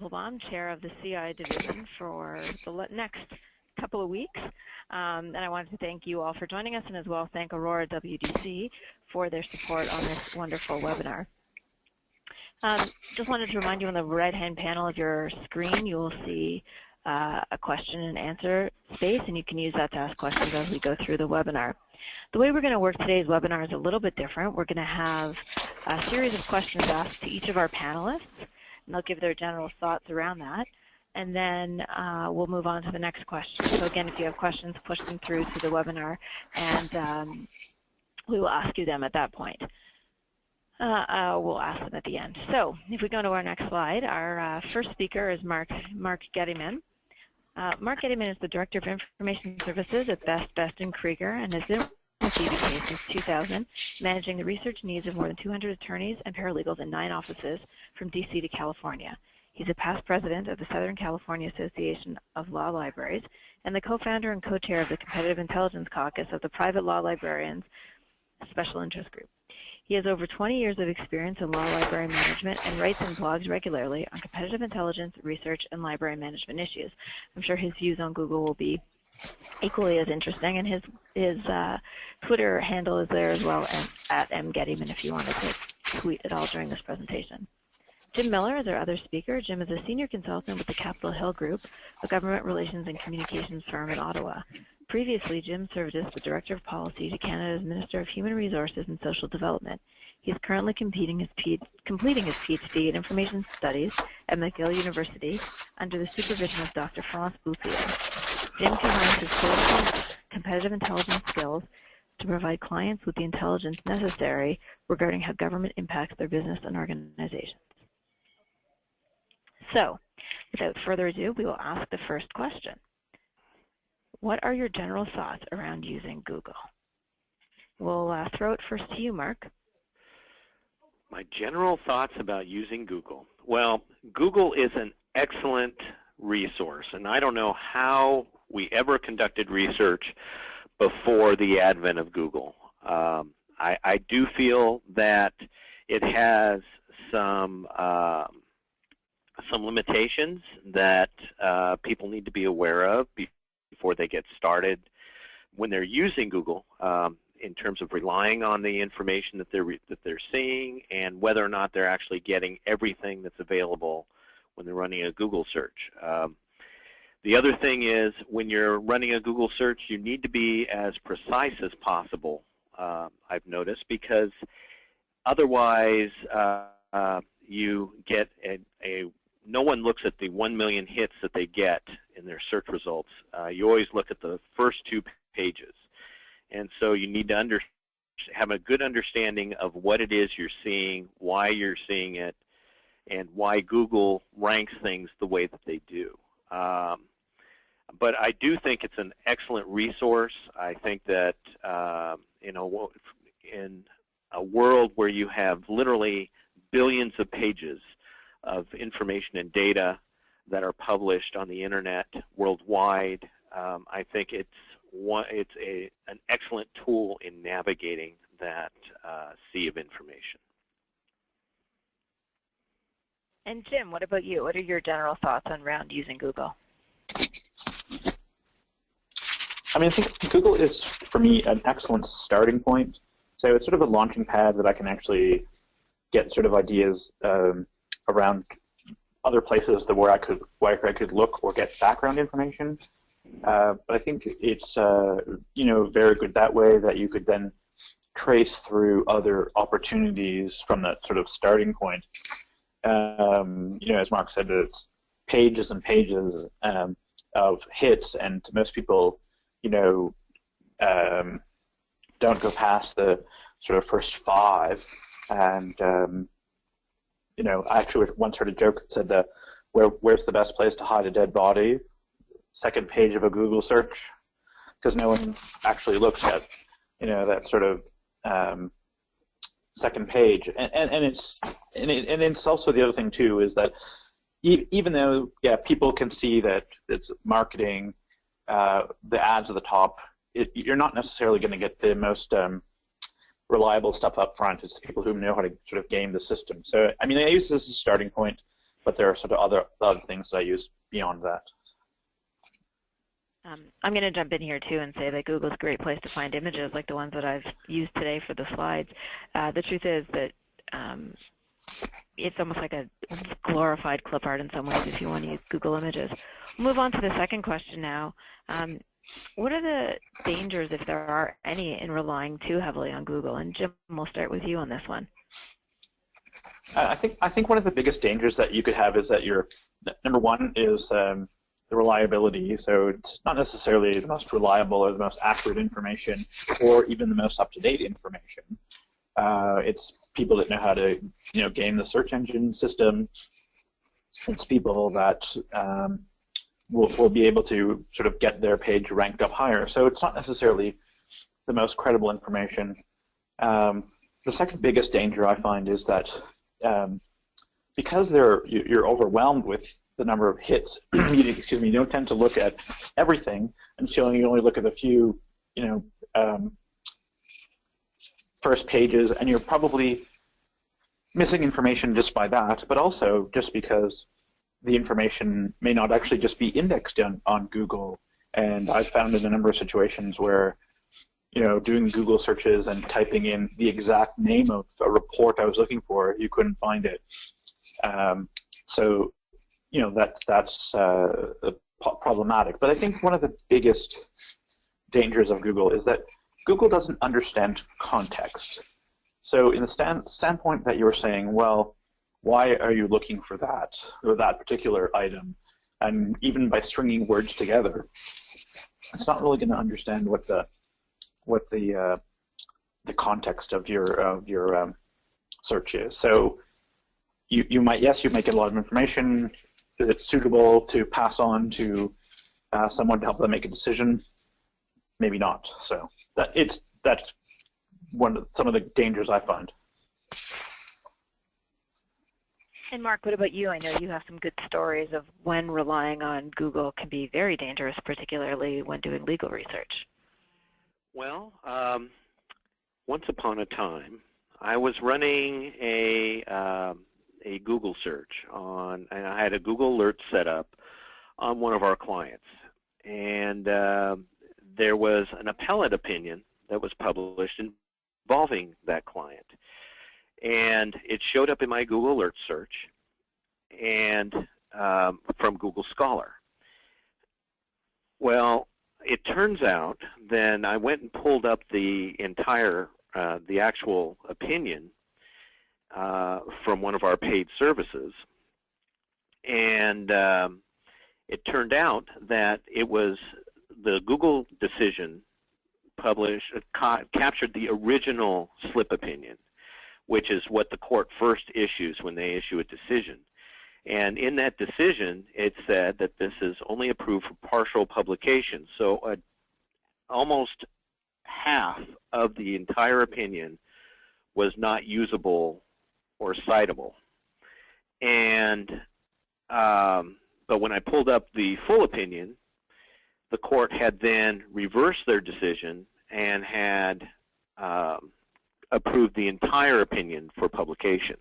Applebaum, Chair of the CI Division, for the next couple of weeks. And I wanted to thank you all for joining us, and as well thank Aurora WDC for their support on this wonderful webinar. Just wanted to remind you, on the right-hand panel of your screen, you will see a question and answer space, and you can use that to ask questions as we go through the webinar. The way we're going to work today's webinar is a little bit different. We're going to have a series of questions asked to each of our panelists, and they'll give their general thoughts around that. And then we'll move on to the next question. So again, if you have questions, push them through to the webinar, and we will ask you them at that point. We'll ask them at the end. So if we go to our next slide, our first speaker is Mark Gettyman. Mark Gettyman is the Director of Information Services at Best & Krieger, and has been with GBK since 2000, managing the research needs of more than 200 attorneys and paralegals in 9 offices from DC to California. He's a past president of the Southern California Association of Law Libraries and the co-founder and co-chair of the Competitive Intelligence Caucus of the Private Law Librarians Special Interest Group. He has over 20 years of experience in law library management and writes and blogs regularly on competitive intelligence, research, and library management issues. I'm sure his views on Google will be equally as interesting, and his Twitter handle is there as well, as at @mgettyman if you wanted to tweet at all during this presentation. Jim Miller is our other speaker. Jim is a senior consultant with the Capitol Hill Group, a government relations and communications firm in Ottawa. Previously, Jim served as the Director of Policy to Canada's Minister of Human Resources and Social Development. He is currently completing his PhD in Information Studies at McGill University under the supervision of Dr. France Bouthier. Jim combines his political and competitive intelligence skills to provide clients with the intelligence necessary regarding how government impacts their business and organizations. So, without further ado, we will ask the first question. What are your general thoughts around using Google? We'll throw it first to you, Mark. My general thoughts about using Google. Well, Google is an excellent resource, and I don't know how we ever conducted research before the advent of Google. I do feel that it has some limitations that people need to be aware of before they get started when they're using Google, in terms of relying on the information that they're seeing, and whether or not they're actually getting everything that's available when they're running a Google search. The other thing is, when you're running a Google search, you need to be as precise as possible, I've noticed, because otherwise you get no one looks at the 1 million hits that they get in their search results. You always look at the first 2 pages. And so you need to have a good understanding of what it is you're seeing, why you're seeing it, and why Google ranks things the way that they do. But I do think it's an excellent resource. I think that in a world where you have literally billions of pages of information and data that are published on the internet worldwide, I think it's an excellent tool in navigating that sea of information. And Jim, what about you? What are your general thoughts around using Google? I mean, I think Google is, for me, an excellent starting point. So it's sort of a launching pad that I can actually get sort of ideas around other places where I could look or get background information. But I think it's very good that way, that you could then trace through other opportunities from that sort of starting point. As Mark said, it's pages and pages of hits, and most people, don't go past the sort of first 5. And I actually once heard a joke that said, "Where's the best place to hide a dead body? Second page of a Google search," because no one actually looks at that sort of second page. And it's also the other thing too, is that even though people can see that it's marketing, the ads at the top, you're not necessarily going to get the most reliable stuff up front. It's people who know how to sort of game the system. So I mean, I use this as a starting point. but there are sort of other things that I use beyond that. I'm going to jump in here too and say that Google's a great place to find images like the ones that I've used today for the slides. The truth is that it's almost like a glorified clip art in some ways if you want to use Google Images. We'll move on to the second question now. What are the dangers, if there are any, in relying too heavily on Google? And Jim, we'll start with you on this one. I think one of the biggest dangers that you could have is that number one is the reliability. So it's not necessarily the most reliable or the most accurate information, or even the most up-to-date information. It's people that know how to, game the search engine system. It's people that will be able to sort of get their page ranked up higher. So it's not necessarily the most credible information. The second biggest danger I find is that because you're overwhelmed with the number of hits, you don't tend to look at everything until you only look at a few, first pages, and you're probably missing information just by that, but also just because the information may not actually just be indexed on Google. And I've found in a number of situations where, doing Google searches and typing in the exact name of a report I was looking for, you couldn't find it. So, that's problematic. But I think one of the biggest dangers of Google is that Google doesn't understand context. So in the standpoint that you were saying, well, why are you looking for that or that particular item? And even by stringing words together, it's not really going to understand what the context of your search is. So you might get a lot of information. Is it suitable to pass on to someone to help them make a decision? Maybe not. So that's some of the dangers I find. And Mark, what about you? I know you have some good stories of when relying on Google can be very dangerous, particularly when doing legal research. Well, once upon a time, I was running a Google search and I had a Google alert set up on one of our clients, and there was an appellate opinion that was published involving that client. And it showed up in my Google Alert search and from Google Scholar. Well, it turns out then I went and pulled up the entire, the actual opinion from one of our paid services. And it turned out that it was the Google decision captured the original slip opinion, which is what the court first issues when they issue a decision. And in that decision, it said that this is only approved for partial publication. So almost half of the entire opinion was not usable or citable. And but when I pulled up the full opinion, the court had then reversed their decision and had approved the entire opinion for publication.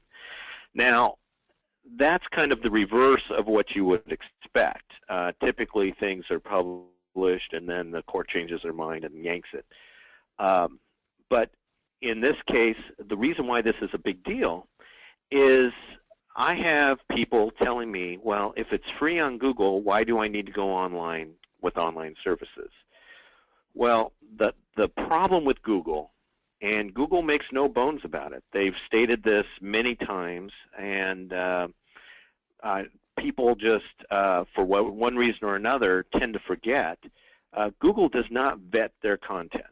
Now, that's kind of the reverse of what you would expect. Typically, things are published and then the court changes their mind and yanks it. But in this case, the reason why this is a big deal is I have people telling me, well, if it's free on Google, why do I need to go online with online services? Well, the problem with Google, and Google makes no bones about it. They've stated this many times, and people just, for one reason or another, tend to forget. Google does not vet their content.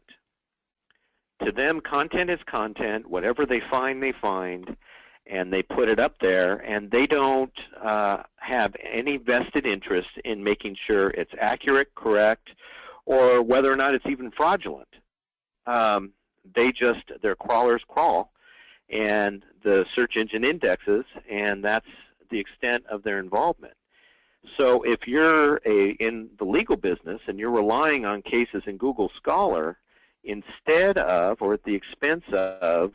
To them, content is content. Whatever they find, and they put it up there, and they don't have any vested interest in making sure it's accurate, correct, or whether or not it's even fraudulent. Their crawlers crawl, and the search engine indexes, and that's the extent of their involvement. So if you're in the legal business and you're relying on cases in Google Scholar instead of or at the expense of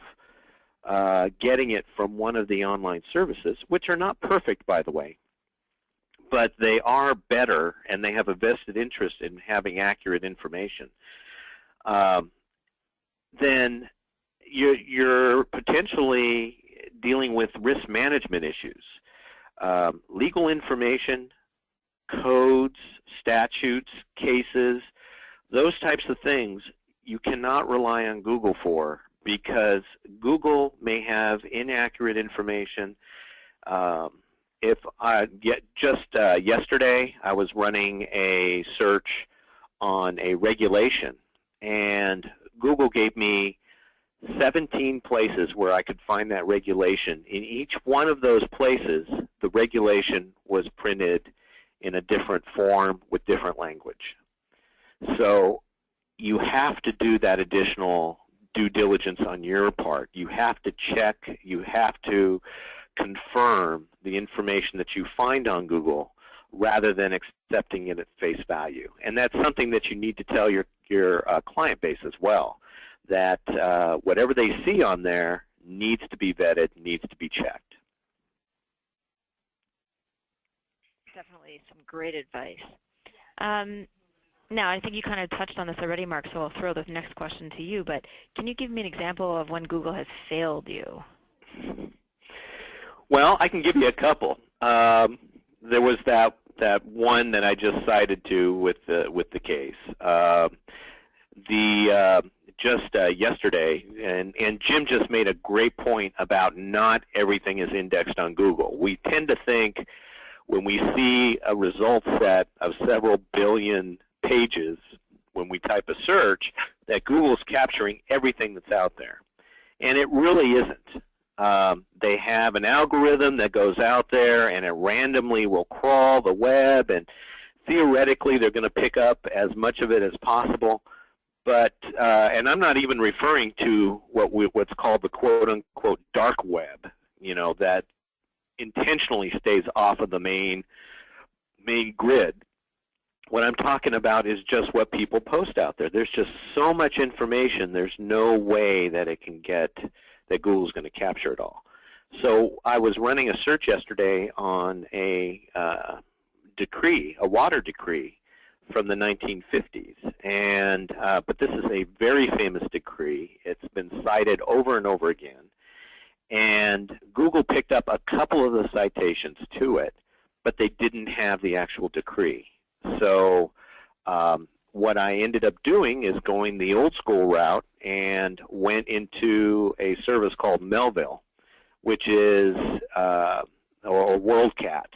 getting it from one of the online services, which are not perfect, by the way, but they are better and they have a vested interest in having accurate information, then you're potentially dealing with risk management issues. Legal information, codes, statutes, cases, those types of things you cannot rely on Google for, because Google may have inaccurate information. Yesterday I was running a search on a regulation, and Google gave me 17 places where I could find that regulation. In each one of those places, the regulation was printed in a different form with different language. So you have to do that additional due diligence on your part. You have to check, you have to confirm the information that you find on Google rather than accepting it at face value. And that's something that you need to tell your client base as well, that whatever they see on there needs to be vetted, needs to be checked. Definitely some great advice. Now, I think you kind of touched on this already, Mark, so I'll throw the next question to you, but can you give me an example of when Google has failed you? Well, I can give you a couple. There was that one that I just cited to with the case. Yesterday, and Jim just made a great point about not everything is indexed on Google. We tend to think when we see a result set of several billion pages when we type a search that Google's capturing everything that's out there, and it really isn't. They have an algorithm that goes out there and it randomly will crawl the web, and theoretically they're going to pick up as much of it as possible. But and I'm not even referring to what's called the quote-unquote dark web, that intentionally stays off of the main grid. What I'm talking about is just what people post out there. There's just so much information, there's no way that Google's going to capture it all. So I was running a search yesterday on a decree, a water decree from the 1950s, and but this is a very famous decree. It's been cited over and over again, and Google picked up a couple of the citations to it, but they didn't have the actual decree. So what I ended up doing is going the old school route and went into a service called Melville, which is or WorldCat.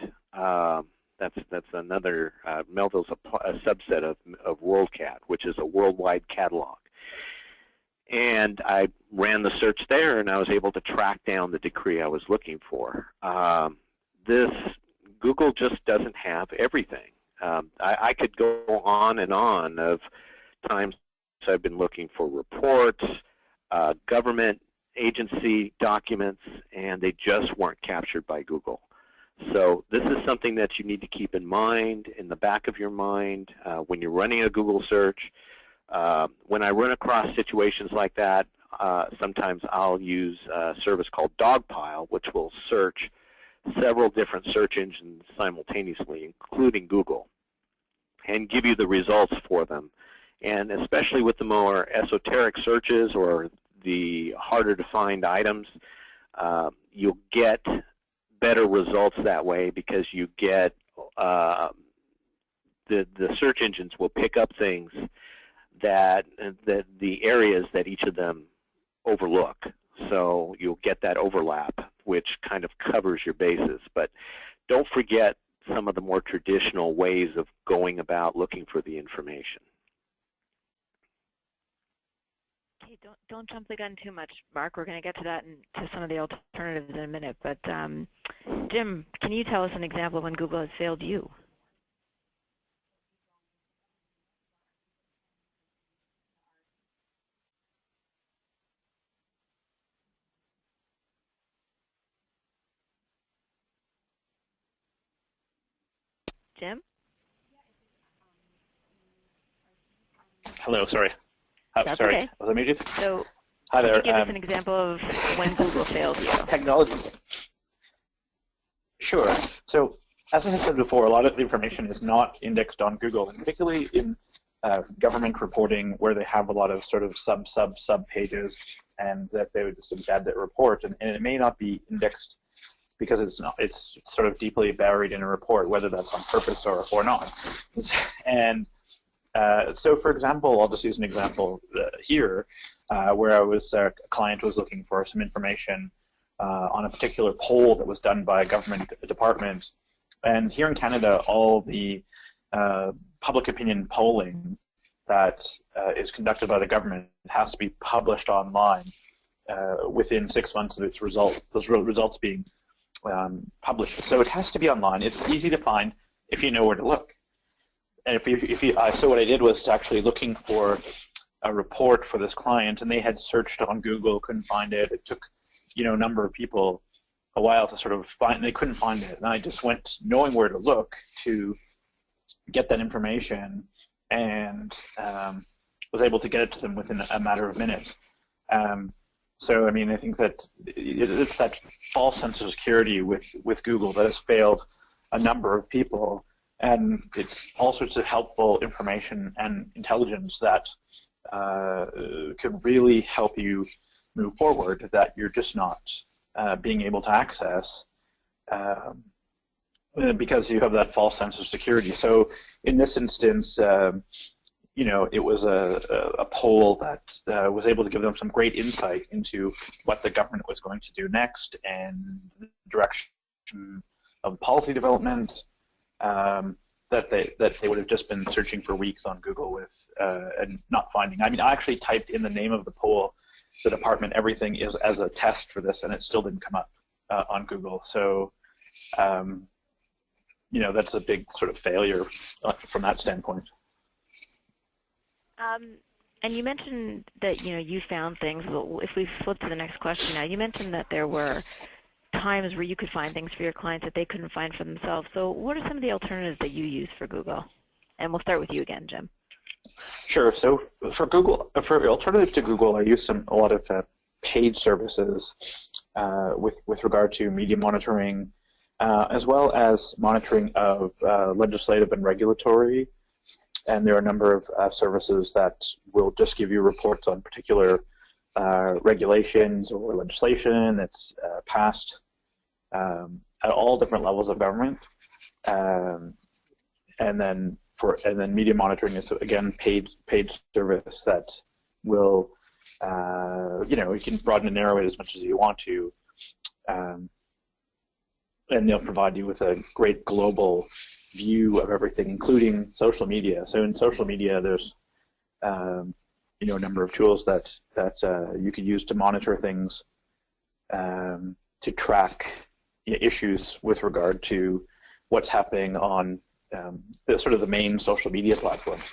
That's another. Melville's a subset of WorldCat, which is a worldwide catalog. And I ran the search there, and I was able to track down the decree I was looking for. Google just doesn't have everything. I could go on and on of times I've been looking for reports, government agency documents, and they just weren't captured by Google. So this is something that you need to keep in mind, in the back of your mind, when you're running a Google search. When I run across situations like that, sometimes I'll use a service called Dogpile, which will search several different search engines simultaneously, including Google, and give you the results for them. And especially with the more esoteric searches or the harder to find items, you'll get better results that way, because you get the search engines will pick up things that the areas that each of them overlook. So you'll get that overlap, which kind of covers your bases. But don't forget some of the more traditional ways of going about looking for the information. Okay, don't jump the gun too much, Mark. We're going to get to that and to some of the alternatives in a minute. But Jim, can you tell us an example of when Google has failed you? Jim? Hello, sorry. That's sorry, okay. was I muted? So Hi there. Give us an example of when Google failed you. Technology. Sure. So as I said before, a lot of the information is not indexed on Google, and particularly in government reporting where they have a lot of sort of sub pages, and that they would just embed that report, and it may not be indexed because it's sort of deeply buried in a report, whether that's on purpose or not. And so, for example, I'll just use an example here, where a client was looking for some information on a particular poll that was done by a government department. And here in Canada, all the public opinion polling that is conducted by the government has to be published online within 6 months of its results being published. So it has to be online. It's easy to find if you know where to look. And so what I did was actually looking for a report for this client, and they had searched on Google, couldn't find it. It took, a number of people a while to sort of find, they couldn't find it. And I just went knowing where to look to get that information, and was able to get it to them within a matter of minutes. So, I mean, I think that it's that false sense of security with Google that has failed a number of people. And it's all sorts of helpful information and intelligence that could really help you move forward that you're just not being able to access because you have that false sense of security. So in this instance, it was a poll that was able to give them some great insight into what the government was going to do next and the direction of policy development. That they would have just been searching for weeks on Google with and not finding. I mean, I actually typed in the name of the poll, the department, everything is as a test for this, and it still didn't come up on Google. So, that's a big sort of failure from that standpoint. And you mentioned that you found things. If we flip to the next question now, you mentioned that there were times where you could find things for your clients that they couldn't find for themselves. So what are some of the alternatives that you use for Google? And we'll start with you again, Jim. Sure. So for Google, for alternatives to Google, I use a lot of paid services with regard to media monitoring, as well as monitoring of legislative and regulatory. And there are a number of services that will just give you reports on particular regulations or legislation that's passed at all different levels of government, and then media monitoring is again paid service that will you can broaden and narrow it as much as you want to, and they'll provide you with a great global view of everything, including social media. So in social media, there's a number of tools that you could use to monitor things, to track issues with regard to what's happening on the main social media platforms.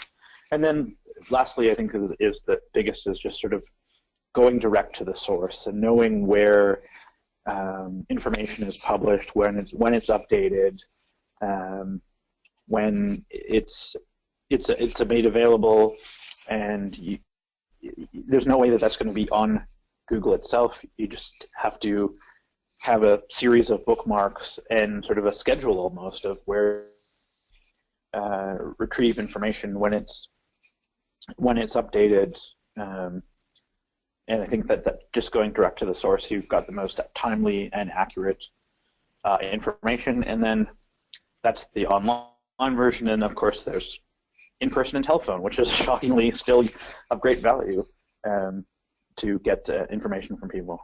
And then lastly, I think is the biggest is just sort of going direct to the source and knowing where information is published, when it's updated, when it's made available, and there's no way that that's going to be on Google itself. You just have to have a series of bookmarks and sort of a schedule almost of where retrieve information when it's updated. And I think that just going direct to the source, you've got the most timely and accurate information. And then that's the online version. And of course, there's in-person and telephone, which is shockingly still of great value to get information from people.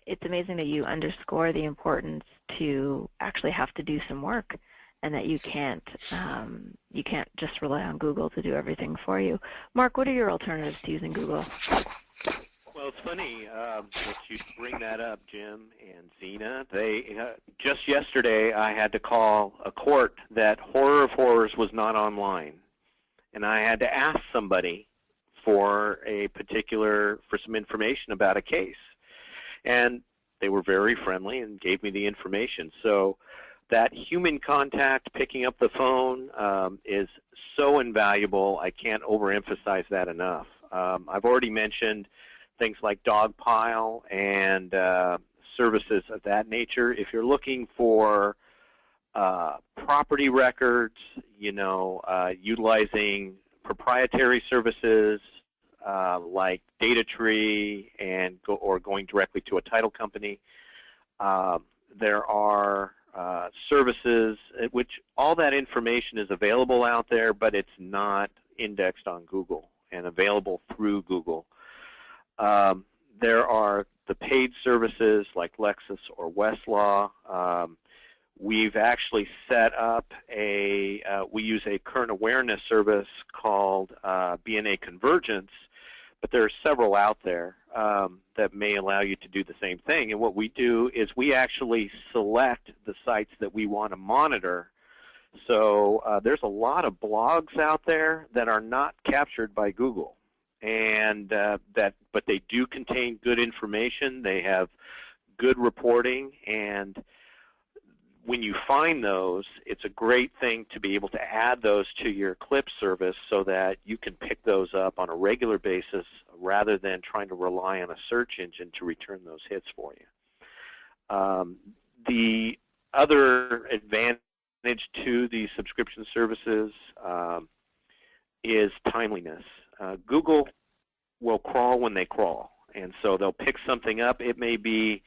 It's amazing that you underscore the importance to actually have to do some work, and that you can't just rely on Google to do everything for you. Mark, what are your alternatives to using Google? Well, it's funny that you bring that up, Jim and Zena. Just yesterday, I had to call a court that Horror of Horrors was not online, and I had to ask somebody for some information about a case, and they were very friendly and gave me the information. So that human contact, picking up the phone, is so invaluable. I can't overemphasize that enough. I've already mentioned things like Dogpile and services of that nature. If you're looking for property records, utilizing proprietary services like DataTree or going directly to a title company, there are services which all that information is available out there, but it's not indexed on Google and available through Google. There are the paid services like Lexis or Westlaw. We've actually set up we use a current awareness service called BNA Convergence, but there are several out there that may allow you to do the same thing. And what we do is we actually select the sites that we want to monitor. So there's a lot of blogs out there that are not captured by Google, and but they do contain good information. They have good reporting, and when you find those, it's a great thing to be able to add those to your clip service so that you can pick those up on a regular basis rather than trying to rely on a search engine to return those hits for you. The other advantage to the subscription services is timeliness. Google will crawl when they crawl, and so they'll pick something up. It may be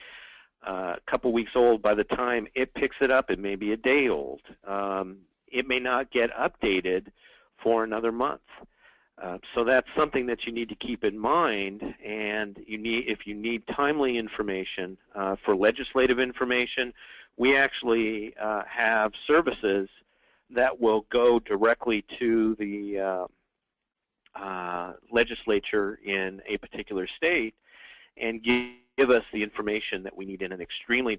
a couple weeks old. By the time it picks it up, it may be a day old. It may not get updated for another month. So that's something that you need to keep in mind. And if you need timely information for legislative information, we actually have services that will go directly to the legislature in a particular state and give us the information that we need in an extremely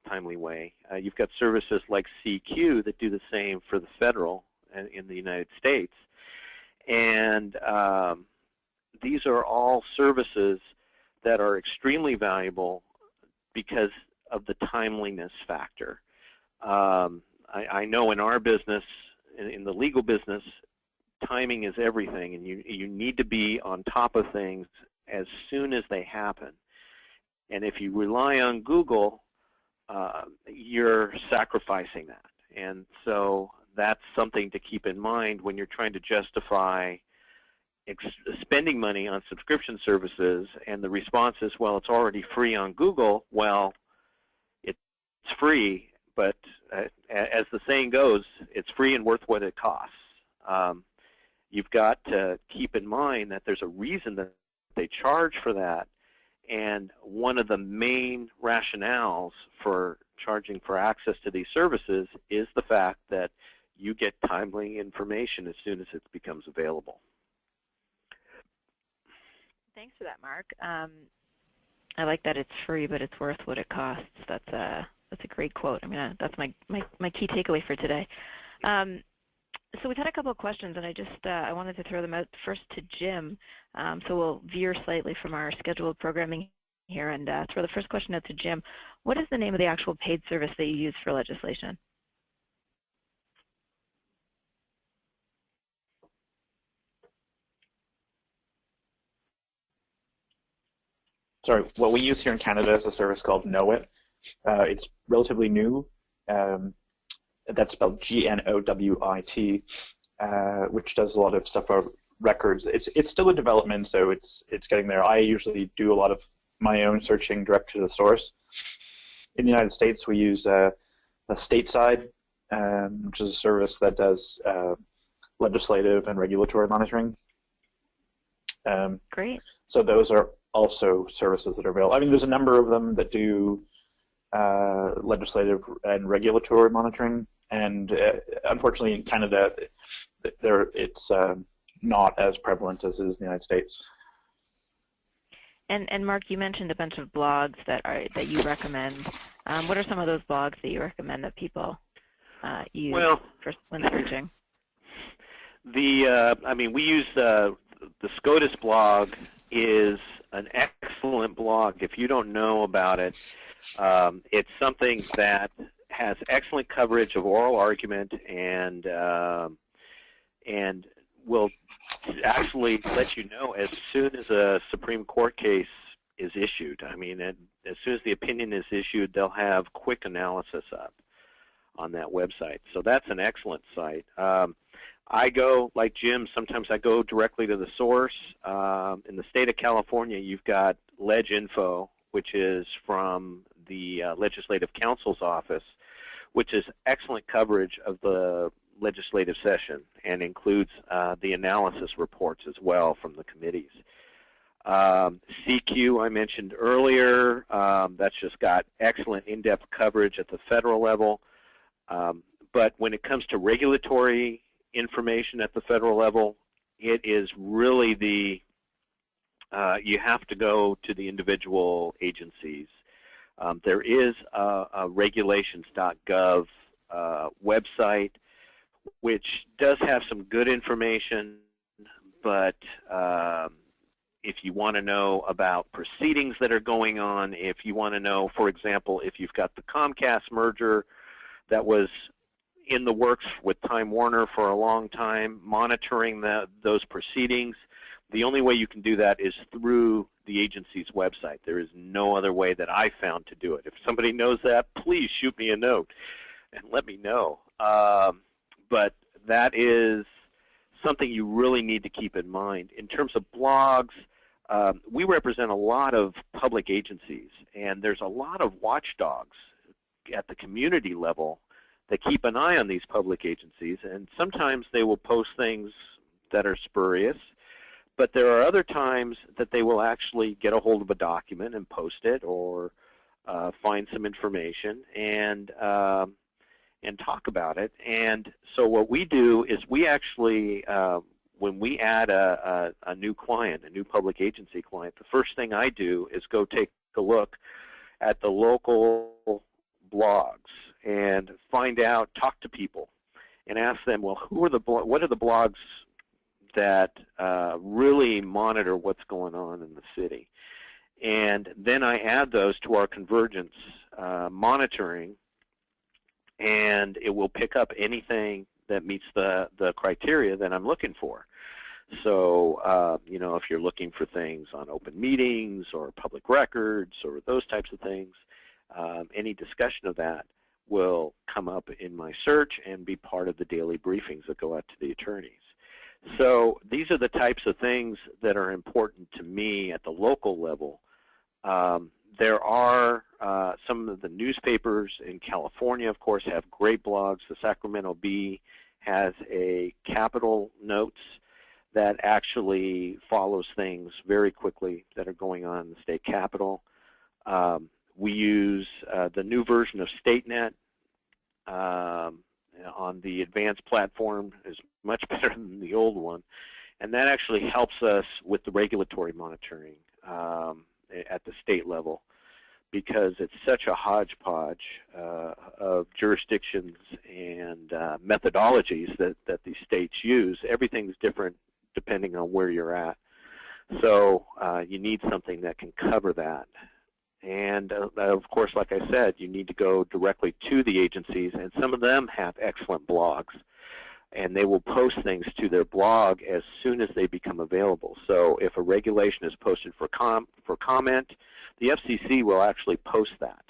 timely way. You've got services like CQ that do the same for the federal in the United States. And these are all services that are extremely valuable because of the timeliness factor. I know in our business, in the legal business, timing is everything, and you need to be on top of things as soon as they happen. And if you rely on Google, you're sacrificing that. And so that's something to keep in mind when you're trying to justify spending money on subscription services, and the response is, well, it's already free on Google. Well, it's free, but as the saying goes, it's free and worth what it costs. You've got to keep in mind that there's a reason that they charge for that, and one of the main rationales for charging for access to these services is the fact that you get timely information as soon as it becomes available. Thanks for that, Mark. I like that it's free, but it's worth what it costs. That's a great quote. I mean, that's my key takeaway for today. So we've had a couple of questions, and I wanted to throw them out first to Jim. So we'll veer slightly from our scheduled programming here and throw the first question out to Jim. What is the name of the actual paid service that you use for legislation? Sorry, what we use here in Canada is a service called Knowit. It's relatively new. That's spelled G-N-O-W-I-T, which does a lot of stuff for records. It's still in development, so it's getting there. I usually do a lot of my own searching direct to the source. In the United States, we use a Stateside, which is a service that does legislative and regulatory monitoring. Great. So those are also services that are available. I mean, there's a number of them that do legislative and regulatory monitoring, and unfortunately in Canada, it's not as prevalent as it is in the United States. And Mark, you mentioned a bunch of blogs that you recommend. What are some of those blogs that you recommend that people use when searching? I mean, we use the SCOTUS blog is an excellent blog. If you don't know about it, it's something that has excellent coverage of oral argument and will actually let you know as soon as a Supreme Court case is issued. I mean, as soon as the opinion is issued, they'll have quick analysis up on that website. So that's an excellent site. I go, like Jim, sometimes I go directly to the source. In the state of California, you've got LegInfo, which is from the Legislative Counsel's Office, which is excellent coverage of the legislative session and includes the analysis reports as well from the committees. CQ I mentioned earlier, that's just got excellent in-depth coverage at the federal level. But when it comes to regulatory information at the federal level, it is really the, you have to go to the individual agencies. There is a regulations.gov website which does have some good information, but if you want to know about proceedings that are going on, if you want to know, for example, if you've got the Comcast merger that was in the works with Time Warner for a long time, monitoring those proceedings, the only way you can do that is through the agency's website. There is no other way that I found to do it. If somebody knows that, please shoot me a note and let me know. But that is something you really need to keep in mind. In terms of blogs, we represent a lot of public agencies, and there's a lot of watchdogs at the community level that keep an eye on these public agencies, and sometimes they will post things that are spurious, but there are other times that they will actually get a hold of a document and post it, or find some information and talk about it. And so what we do is we actually, when we add a new client, a new public agency client, the first thing I do is go take a look at the local blogs and find out, talk to people, and ask them, well, what are the blogs that really monitor what's going on in the city? And then I add those to our convergence monitoring, and it will pick up anything that meets the criteria that I'm looking for. So, you know, if you're looking for things on open meetings or public records or those types of things, any discussion of that will come up in my search and be part of the daily briefings that go out to the attorneys. So these are the types of things that are important to me at the local level. There are some of the newspapers in California, of course, have great blogs. The Sacramento Bee has a Capitol Notes that actually follows things very quickly that are going on in the state capitol. We use the new version of StateNet on the advanced platform, is much better than the old one, and that actually helps us with the regulatory monitoring at the state level, because it's such a hodgepodge of jurisdictions and methodologies that these states use. Everything's different depending on where you're at. So you need something that can cover that. And of course, like I said, you need to go directly to the agencies, and some of them have excellent blogs, and they will post things to their blog as soon as they become available. So if a regulation is posted for comment, the FCC will actually post that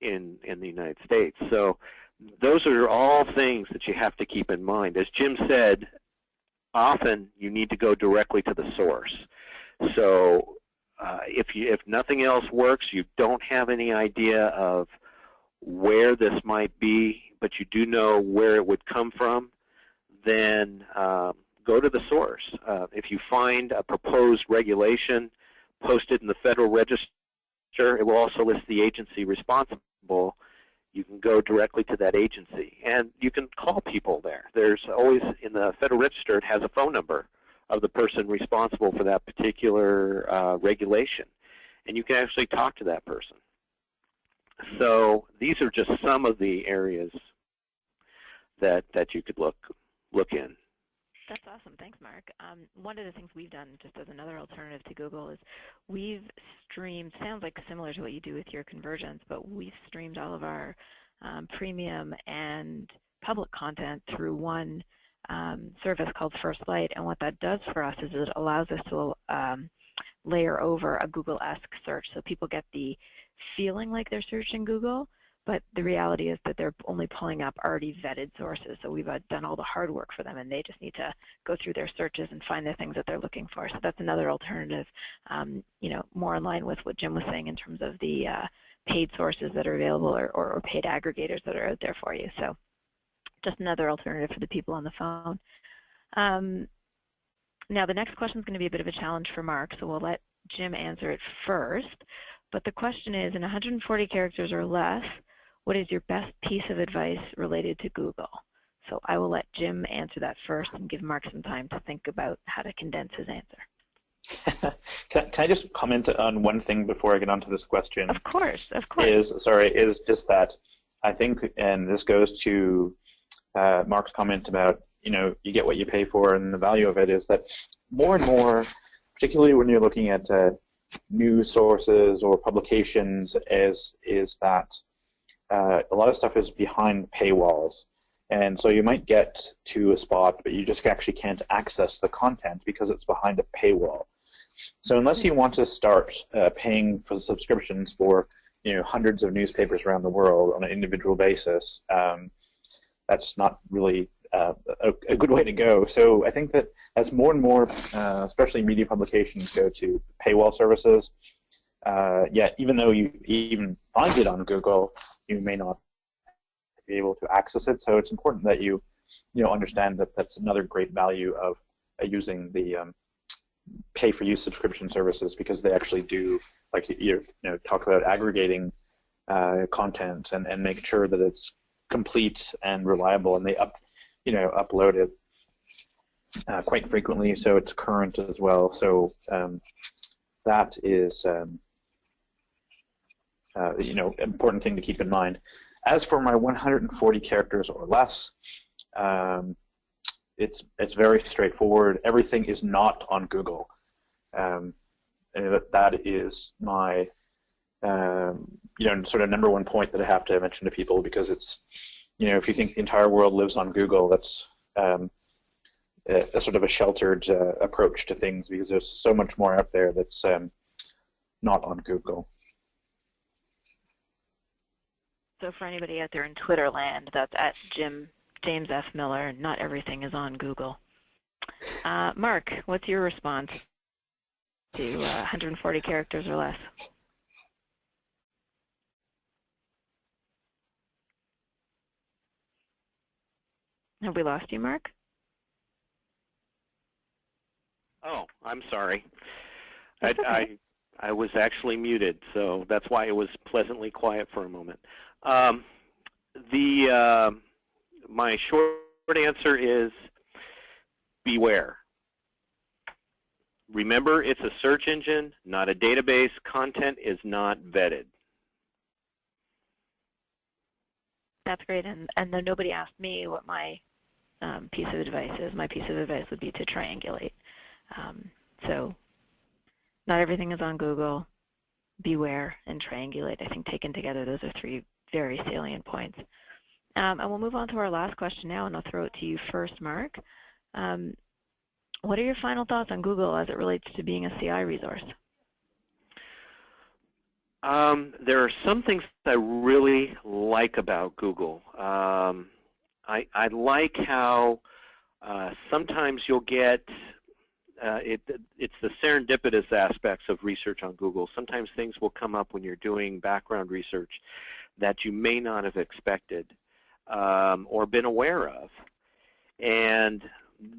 in the United States. So those are all things that you have to keep in mind. As Jim said, often you need to go directly to the source. So if nothing else works, you don't have any idea of where this might be, but you do know where it would come from, then go to the source. If you find a proposed regulation posted in the Federal Register, it will also list the agency responsible. You can go directly to that agency, and you can call people there. There's always, in the Federal Register, it has a phone number of the person responsible for that particular regulation, and you can actually talk to that person. So these are just some of the areas that you could look in. That's awesome. Thanks, Mark. One of the things we've done, just as another alternative to Google, is we've streamed, sounds like similar to what you do with your convergence, but we've streamed all of our premium and public content through one service called First Light, and what that does for us is it allows us to layer over a Google-esque search, so people get the feeling like they're searching Google, but the reality is that they're only pulling up already vetted sources. So we've done all the hard work for them, and they just need to go through their searches and find the things that they're looking for. So that's another alternative, more in line with what Jim was saying in terms of the paid sources that are available or paid aggregators that are out there for you. So just another alternative for the people on the phone. Now the next question is going to be a bit of a challenge for Mark, so we'll let Jim answer it first. But the question is, in 140 characters or less, what is your best piece of advice related to Google? So I will let Jim answer that first and give Mark some time to think about how to condense his answer. Can I just comment on one thing before I get onto this question? Of course, of course. Is just that I think, and this goes to Mark's comment about, you get what you pay for, and the value of it is that more and more, particularly when you're looking at news sources or publications, is that a lot of stuff is behind paywalls. And so you might get to a spot, but you just actually can't access the content because it's behind a paywall. So unless you want to start paying for subscriptions for hundreds of newspapers around the world on an individual basis, that's not really a good way to go. So I think that as more and more, especially media publications, go to paywall services, even though you even find it on Google, you may not be able to access it. So it's important that you understand that that's another great value of using the pay-for-use subscription services, because they actually do, like talk about aggregating content and make sure that it's complete and reliable, and they upload it quite frequently, so it's current as well. So that is important thing to keep in mind. As for my 140 characters or less, it's very straightforward. Everything is not on Google. And that is my sort of number one point that I have to mention to people, because it's if you think the entire world lives on Google, that's a sort of a sheltered approach to things, because there's so much more out there that's not on Google. So for anybody out there in Twitter land, that's at James F. Miller. Not everything is on Google. Mark, what's your response to 140 characters or less? Have we lost you, Mark? Oh, I'm sorry. That's okay. I was actually muted, so that's why it was pleasantly quiet for a moment. My short answer is beware. Remember, it's a search engine, not a database. Content is not vetted. That's great, and then nobody asked me what my piece of advice is. My piece of advice would be to triangulate. So not everything is on Google. Beware and triangulate. I think taken together, those are three very salient points. And we'll move on to our last question now, and I'll throw it to you first, Mark. What are your final thoughts on Google as it relates to being a CI resource? There are some things that I really like about Google. I like how sometimes you'll get, it's the serendipitous aspects of research on Google. Sometimes things will come up when you're doing background research that you may not have expected or been aware of. And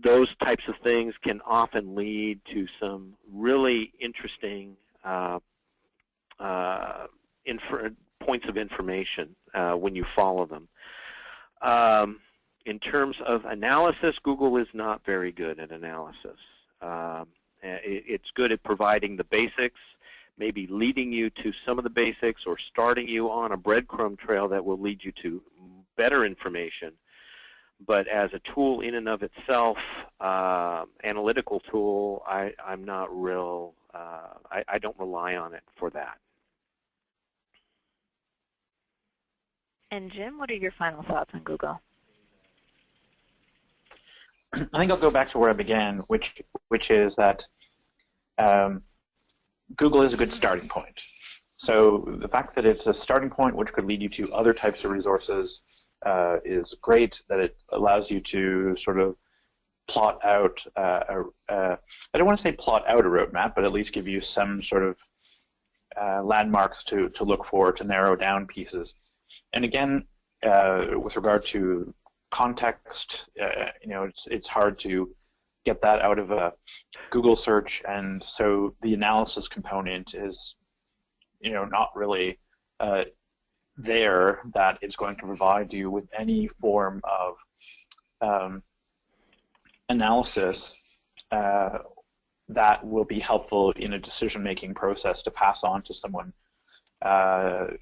those types of things can often lead to some really interesting points of information when you follow them. In terms of analysis, Google is not very good at analysis. It's good at providing the basics, maybe leading you to some of the basics or starting you on a breadcrumb trail that will lead you to better information. But as a tool in and of itself, analytical tool, I'm not real, I don't rely on it for that. And Jim, what are your final thoughts on Google? I think I'll go back to where I began, which is that Google is a good starting point. So the fact that it's a starting point which could lead you to other types of resources is great, that it allows you to sort of plot out, I don't want to say plot out a roadmap, but at least give you some sort of landmarks to look for, to narrow down pieces. And again, with regard to context, it's hard to get that out of a Google search, and so the analysis component is, not really there, that it's going to provide you with any form of analysis that will be helpful in a decision-making process to pass on to someone, that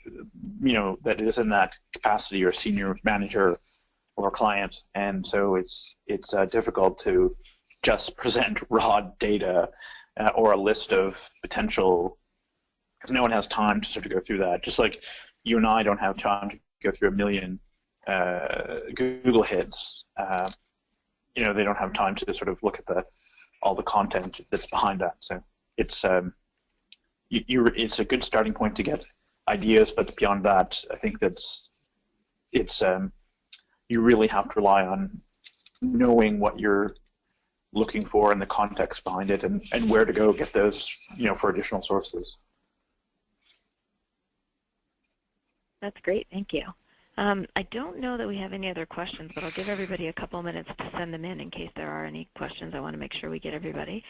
is in that capacity, or senior manager or client. And so it's difficult to just present raw data or a list of potential, because no one has time to sort of go through that. Just like you and I don't have time to go through a million Google hits. They don't have time to sort of look at all the content that's behind that. So it's it's a good starting point to get ideas, but beyond that, I think you really have to rely on knowing what you're looking for and the context behind it, and where to go get those, for additional sources. That's great. Thank you. I don't know that we have any other questions, but I'll give everybody a couple minutes to send them in case there are any questions. I want to make sure we get everybody.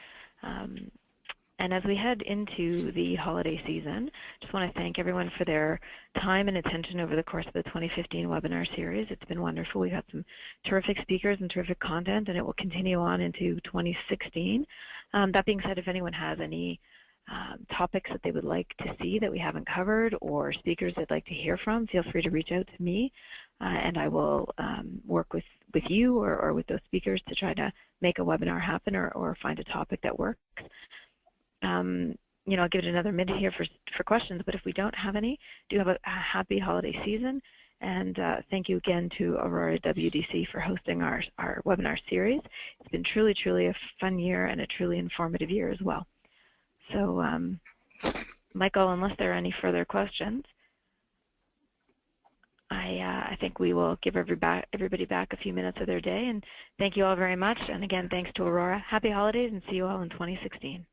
And as we head into the holiday season, just want to thank everyone for their time and attention over the course of the 2015 webinar series. It's been wonderful. We've had some terrific speakers and terrific content, and it will continue on into 2016. That being said, if anyone has any topics that they would like to see that we haven't covered, or speakers they'd like to hear from, feel free to reach out to me, and I will work with you or with those speakers to try to make a webinar happen, or find a topic that works. I'll give it another minute here for questions, but if we don't have any, do have a happy holiday season, and thank you again to Aurora WDC for hosting our webinar series. It's been truly, truly a fun year and a truly informative year as well. So, Michael, unless there are any further questions, I think we will give everybody back a few minutes of their day, and thank you all very much. And again, thanks to Aurora. Happy holidays, and see you all in 2016.